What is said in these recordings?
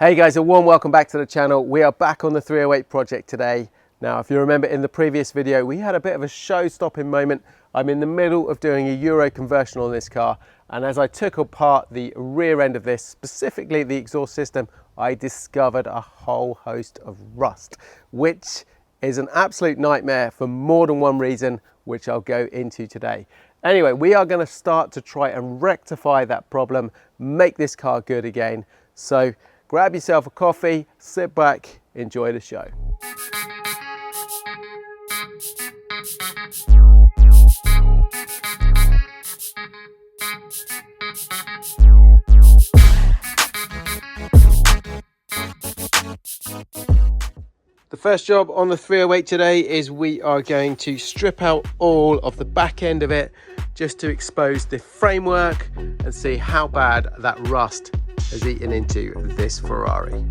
Hey guys, a warm welcome back to the channel. We are back on the 308 project today. Now, if you remember in the previous video, we had a bit of a show-stopping moment. I'm in the middle of doing a Euro conversion on this car, and as I took apart the rear end of this, specifically the exhaust system, I discovered a whole host of rust, which is an absolute nightmare for more than one reason, which I'll go into today. Anyway, we are going to start to try and rectify that problem, make this car good again. So grab yourself a coffee, sit back, enjoy the show. The first job on the 308 today is we are going to strip out all of the back end of it just to expose the framework and see how bad that rust has eaten into this Ferrari.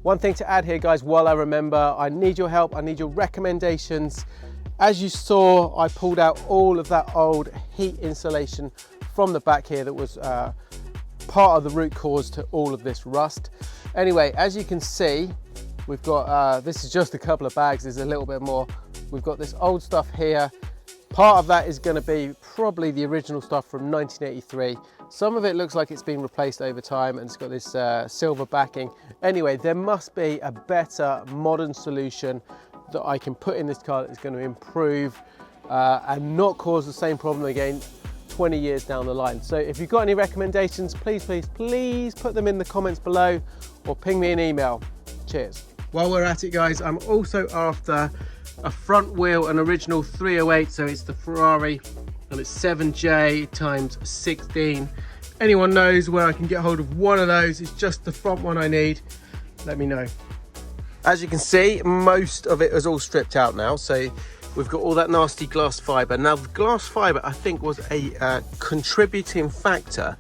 One thing to add here, guys, while I remember, I need your help, I need your recommendations. As you saw, I pulled out all of that old heat insulation from the back here that was part of the root cause to all of this rust. Anyway, as you can see, we've got, this is just a couple of bags, there's a little bit more. We've got this old stuff here. Part of that is going to be probably the original stuff from 1983. Some of it looks like it's been replaced over time and it's got this silver backing. Anyway, there must be a better modern solution that I can put in this car that's going to improve and not cause the same problem again 20 years down the line. So if you've got any recommendations, please put them in the comments below or ping me an email. Cheers. While we're at it, guys, I'm also after a front wheel, an original 308, so it's the Ferrari and it's 7J times 16. Anyone knows where I can get hold of one of those? It's just the front one I need. Let me know. As you can see, most of it is all stripped out now, so we've got all that nasty glass fiber. Now the glass fiber, I think, was a contributing factor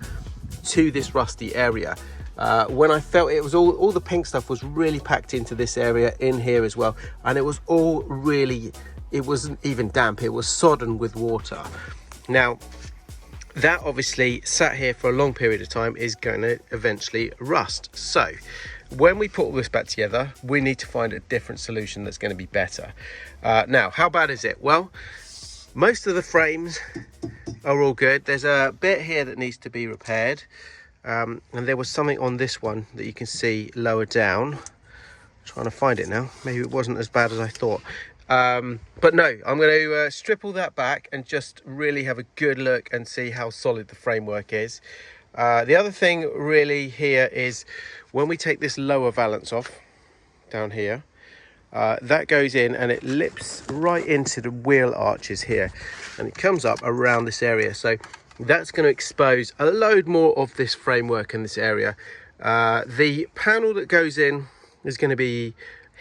to this rusty area. When I felt it was all the pink stuff was really packed into this area in here as well, and it was all really, it wasn't even damp, it was sodden with water. Now that obviously sat here for a long period of time is going to eventually rust. So when we put all this back together, we need to find a different solution that's going to be better. Now, how bad is it? Well, most of the frames are all good. There's a bit here that needs to be repaired. And there was something on this one that you can see lower down. I'm trying to find it now. Maybe it wasn't as bad as I thought. But no, I'm going to strip all that back and just really have a good look and see how solid the framework is. The other thing really here is when we take this lower valance off down here, that goes in and it lips right into the wheel arches here and it comes up around this area. So that's going to expose a load more of this framework in this area. The panel that goes in is going to be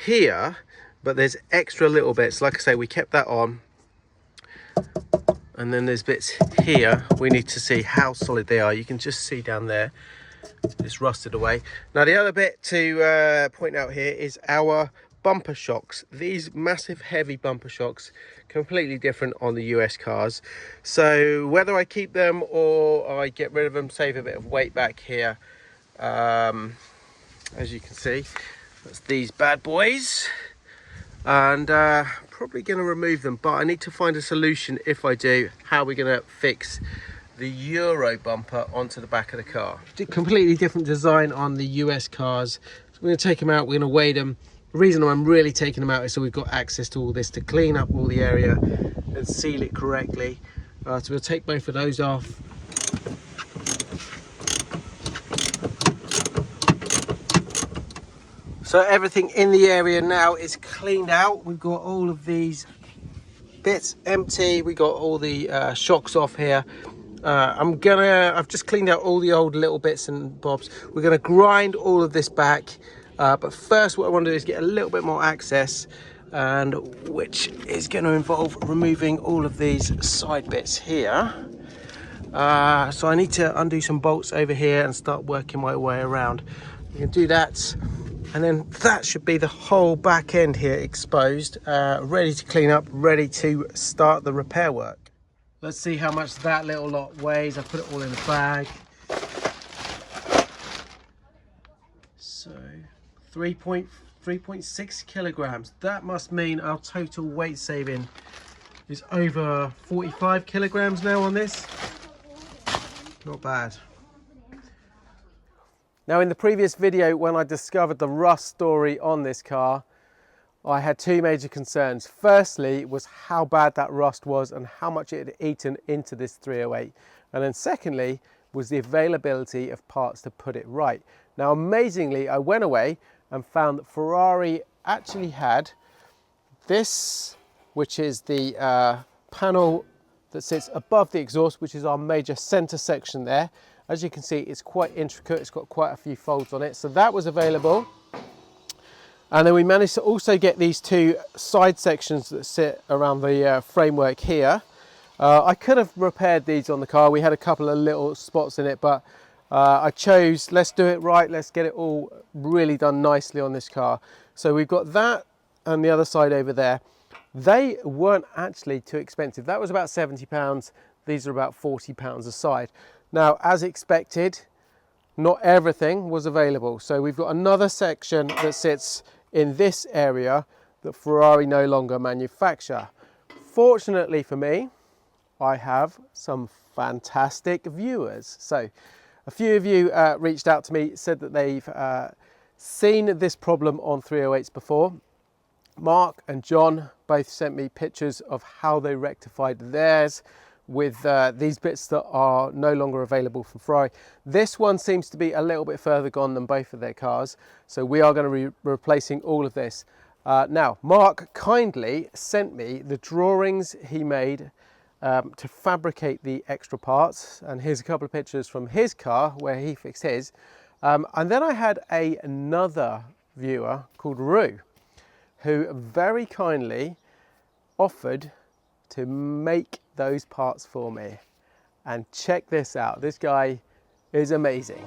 here, but there's extra little bits. Like I say, we kept that on. And then there's bits here. We need to see how solid they are. You can just see down there, it's rusted away. Now the other bit to point out here is our bumper shocks. These massive heavy bumper shocks, completely different on the US cars. So whether I keep them or I get rid of them, save a bit of weight back here, As you can see, that's these bad boys, and probably going to remove them, but I need to find a solution. If I do, how are we going to fix the Euro bumper onto the back of the car? Completely different design on the US cars. So we're going to take them out, we're going to weigh them. The reason I'm really taking them out is so we've got access to all this to clean up all the area and seal it correctly. So we'll take both of those off. So everything in the area now is cleaned out. We've got all of these bits empty. We got all the shocks off here. I've just cleaned out all the old little bits and bobs. We're gonna grind all of this back. But first what I want to do is get a little bit more access, and which is going to involve removing all of these side bits here. So I need to undo some bolts over here and start working my way around. We can do that, and then that should be the whole back end here exposed, ready to clean up, ready to start the repair work. Let's see how much that little lot weighs. I put it all in a bag. So 3.6 kilograms. That must mean our total weight saving is over 45 kilograms now on this. Not bad. Now, in the previous video, when I discovered the rust story on this car, I had two major concerns. Firstly was how bad that rust was and how much it had eaten into this 308. And then secondly was the availability of parts to put it right. Now, amazingly, I went away and found that Ferrari actually had this, which is the panel that sits above the exhaust, which is our major center section there. As you can see, it's quite intricate. It's got quite a few folds on it. So that was available. And then we managed to also get these two side sections that sit around the framework here. I could have repaired these on the car. We had a couple of little spots in it, but I chose, let's do it right. Let's get it all really done nicely on this car. So we've got that and the other side over there. They weren't actually too expensive. That was about £70. These are about £40 a side. Now, as expected, not everything was available. So we've got another section that sits in this area that Ferrari no longer manufacture. Fortunately for me, I have some fantastic viewers. So a few of you reached out to me, said that they've seen this problem on 308s before. Mark and John both sent me pictures of how they rectified theirs with these bits that are no longer available from Ferrari. This one seems to be a little bit further gone than both of their cars, so we are going to be replacing all of this. Now, Mark kindly sent me the drawings he made to fabricate the extra parts, and here's a couple of pictures from his car where he fixed his. And then I had another viewer called Rue, who very kindly offered to make those parts for me. And check this out, this guy is amazing.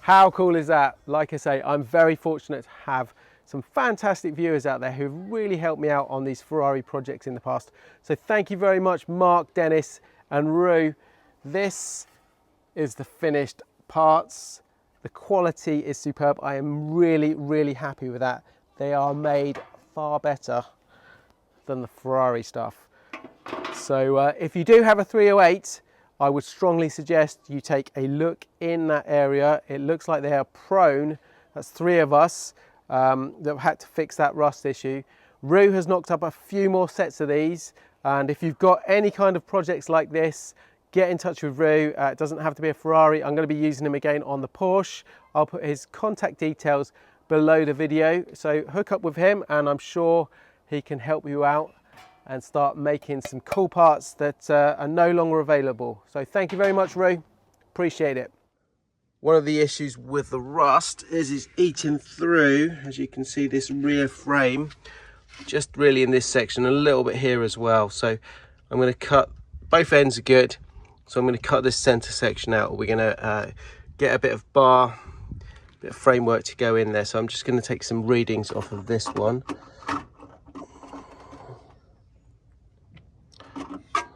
How cool is that? Like I say, I'm very fortunate to have some fantastic viewers out there who've really helped me out on these Ferrari projects in the past. So thank you very much, Mark, Dennis and Rue. This is the finished parts. The quality is superb. I am really, really happy with that. They are made far better than the Ferrari stuff. So if you do have a 308, I would strongly suggest you take a look in that area. It looks like they are prone. That's 3 of us that have had to fix that rust issue. Rue has knocked up a few more sets of these, and if you've got any kind of projects like this, get in touch with Rue. It doesn't have to be a Ferrari. I'm going to be using him again on the Porsche. I'll put his contact details below the video, so hook up with him and I'm sure he can help you out and start making some cool parts that are no longer available. So thank you very much, Rue. Appreciate it. One of the issues with the rust is it's eating through, as you can see, this rear frame, just really in this section, a little bit here as well. So I'm going to cut, both ends are good, so I'm going to cut this center section out. We're going to get a bit of bar, bit of framework to go in there. So I'm just going to take some readings off of this one.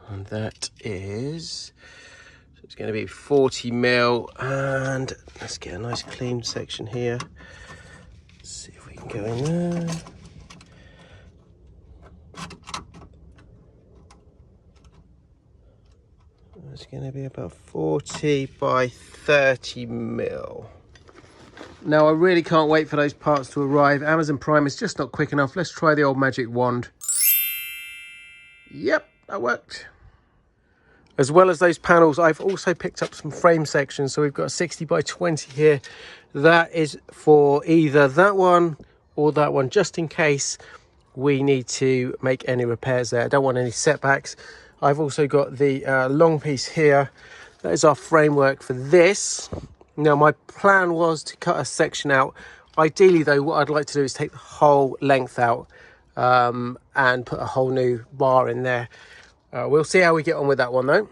And that is, so it's going to be 40 mil, and let's get a nice clean section here. Let's see if we can go in there. It's going to be about 40 by 30 mil. Now I really can't wait for those parts to arrive. Amazon Prime is just not quick enough. Let's try the old magic wand. Yep, that worked. As well as those panels, I've also picked up some frame sections. So we've got a 60 by 20 here. That is for either that one or that one, just in case we need to make any repairs there. I don't want any setbacks. I've also got the long piece here. That is our framework for this. Now my plan was to cut a section out. Ideally though, what I'd like to do is take the whole length out and put a whole new bar in there. We'll see how we get on with that one though.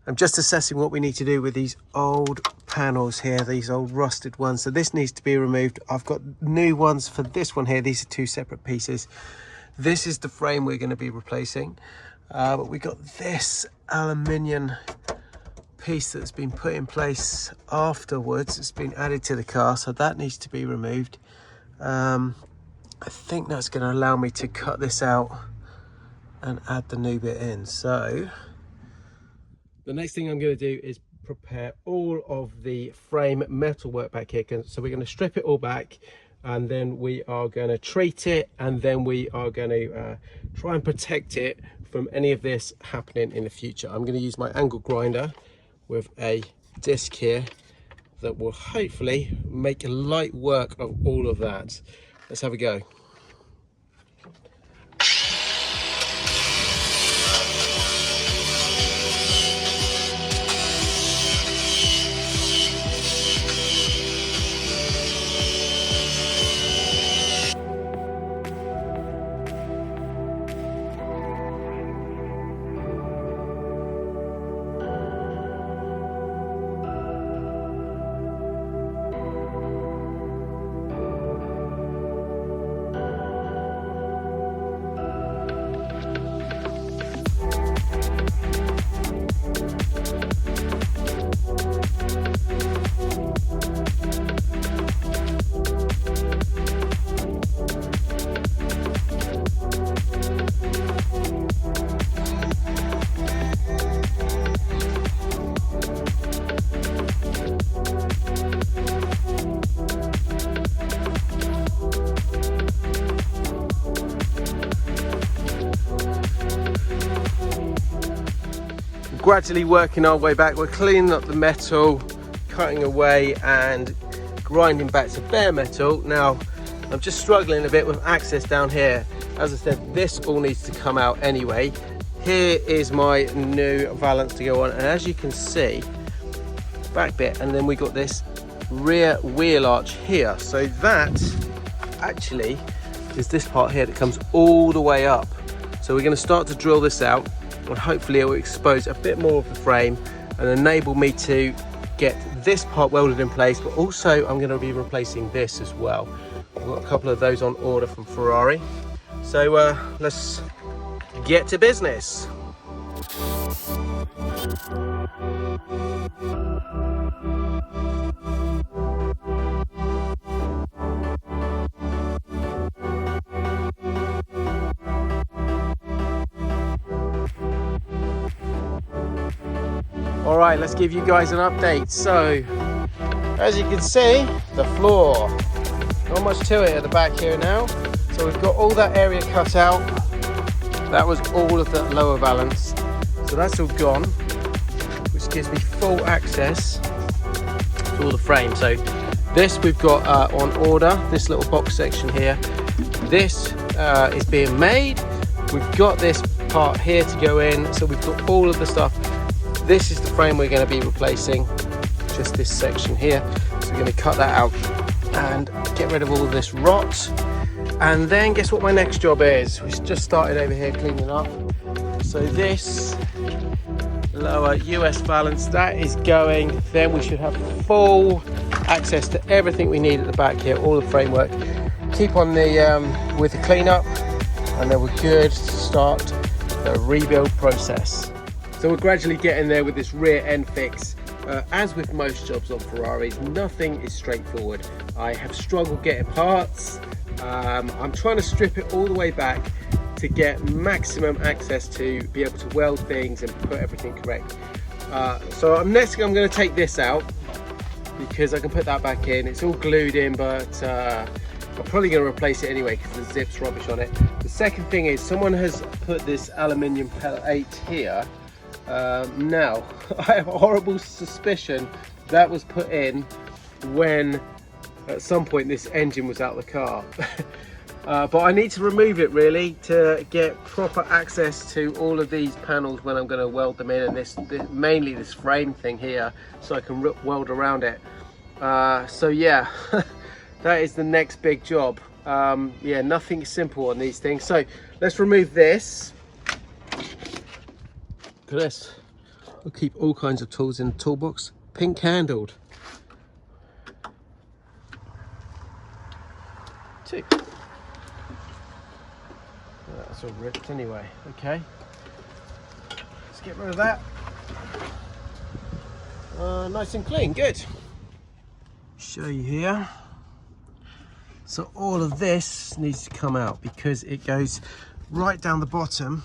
I'm just assessing what we need to do with these old panels here, these old rusted ones. So this needs to be removed. I've got new ones for this one here. These are 2 separate pieces. This is the frame we're going to be replacing. But we got this aluminium piece that's been put in place afterwards. It's been added to the car, so that needs to be removed. I think that's going to allow me to cut this out and add the new bit in. So the next thing I'm going to do is prepare all of the frame metal work back here. So we're going to strip it all back, and then we are going to treat it, and then we are going to try and protect it from any of this happening in the future. I'm going to use my angle grinder with a disc here that will hopefully make light work of all of that. Let's have a go. Gradually working our way back. We're cleaning up the metal, cutting away and grinding back to bare metal. Now I'm just struggling a bit with access down here. As I said, this all needs to come out anyway. Here is my new valance to go on, and as you can see, back bit, and then we got this rear wheel arch here. So that actually is this part here that comes all the way up. So we're going to start to drill this out, and hopefully it will expose a bit more of the frame and enable me to get this part welded in place, but also I'm going to be replacing this as well. I've got a couple of those on order from Ferrari. So let's get to business. All right, let's give you guys an update. So, as you can see, the floor, not much to it at the back here now. So we've got all that area cut out. That was all of the lower valance. So that's all gone, which gives me full access to all the frame. So this we've got on order, this little box section here. This is being made. We've got this part here to go in. So we've got all of the stuff. This is the frame we're going to be replacing, just this section here. So we're going to cut that out and get rid of all of this rot. And then guess what my next job is? We just started over here cleaning up. So this lower US valance, that is going. Then we should have full access to everything we need at the back here, all the framework. Keep on the with the cleanup, and then we're good to start the rebuild process. So we're gradually getting there with this rear end fix. As with most jobs on Ferraris, nothing is straightforward. I have struggled getting parts. I'm trying to strip it all the way back to get maximum access to be able to weld things and put everything correct. So next I'm going to take this out because I can put that back in. It's all glued in, but I'm probably going to replace it anyway because the zip's rubbish on it. The second thing is someone has put this aluminium pellet here. Now, I have a horrible suspicion that was put in when at some point this engine was out of the car. But I need to remove it really to get proper access to all of these panels when I'm going to weld them in, and mainly this frame thing here, so I can weld around it. So yeah, that is the next big job. Yeah, nothing simple on these things. So let's remove this. Look at this. I'll keep all kinds of tools in the toolbox, pink handled. Two. That's all ripped anyway. Okay. Let's get rid of that. Nice and clean, good. Show you here. So all of this needs to come out because it goes right down the bottom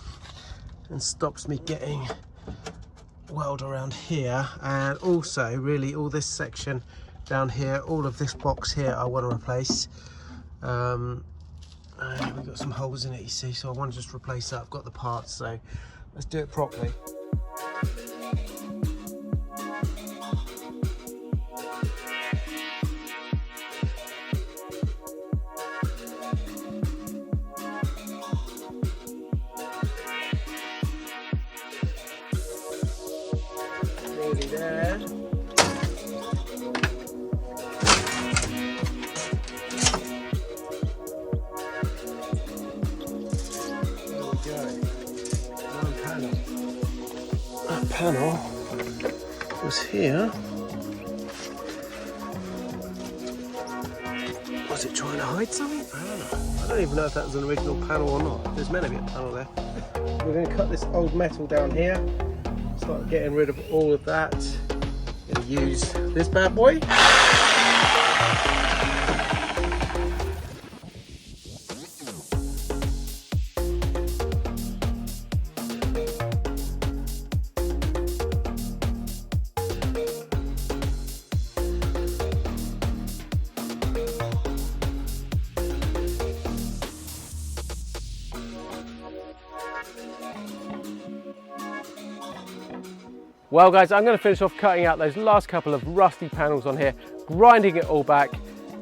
and stops me getting weld around here, and also really all this section down here, all of this box here I want to replace. And we've got some holes in it, you see, so I want to just replace that. I've got the parts, so let's do it properly. Nearly there. That panel was here. Was it trying to hide something? I don't know. I don't even know if that was an original panel or not. There's meant to be a panel there. We're going to cut this old metal down here. Start getting rid of all of that. Going to use this bad boy. Well guys, I'm going to finish off cutting out those last couple of rusty panels on here, grinding it all back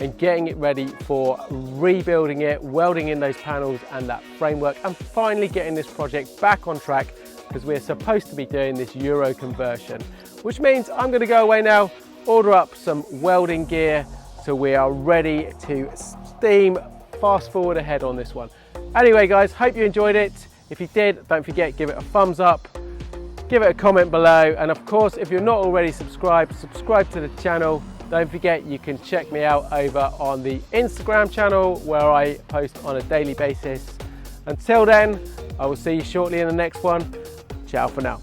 and getting it ready for rebuilding it, welding in those panels and that framework, and finally getting this project back on track because we're supposed to be doing this Euro conversion, which means I'm going to go away now, order up some welding gear so we are ready to steam fast forward ahead on this one. Anyway guys, hope you enjoyed it. If you did, don't forget, give it a thumbs up. give it a comment below, and of course if you're not already subscribed, subscribe to the channel. Don't forget you can check me out over on the Instagram channel where I post on a daily basis. Until then, I will see you shortly in the next one. Ciao for now.